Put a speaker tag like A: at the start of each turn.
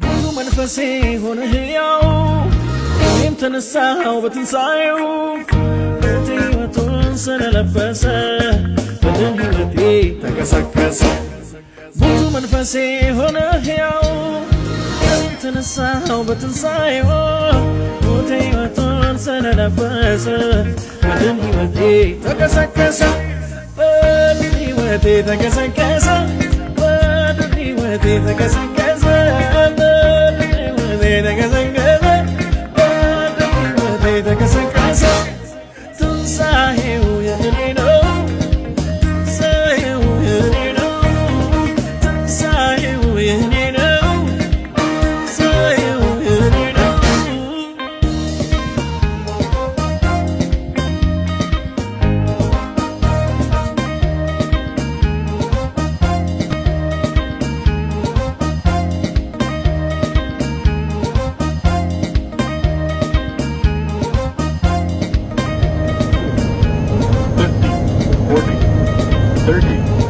A: ብዙ መንፈሴ ሆነ ሕያው እኔም ተነሳው በትንሣኤው ሕይወቱን ስለለበሰ በደም ሕይወቴ ተቀሰቀሰ። ብዙ መንፈሴ ሆነ ሕያው እኔም ተነሳው በትንሣኤው ሕይወቱን ስለለበሰ በደም ሕይወቴ ተቀሰቀሰ። በደም ሕይወቴ ተቀሰቀሰ። በደም ሕይወቴ ተቀሰቀሰ። በደም ሕይወቴ ተቀሰቀሰ። በደም ሕይወቴ ተቀሰቀሰ። ትንሣኤው የእኔ ነው። ትንሣኤው የእኔ ነው። ትንሣኤው የእኔ ነው። ትንሣኤው የእኔ ነው።
B: Thirty, 40, 30.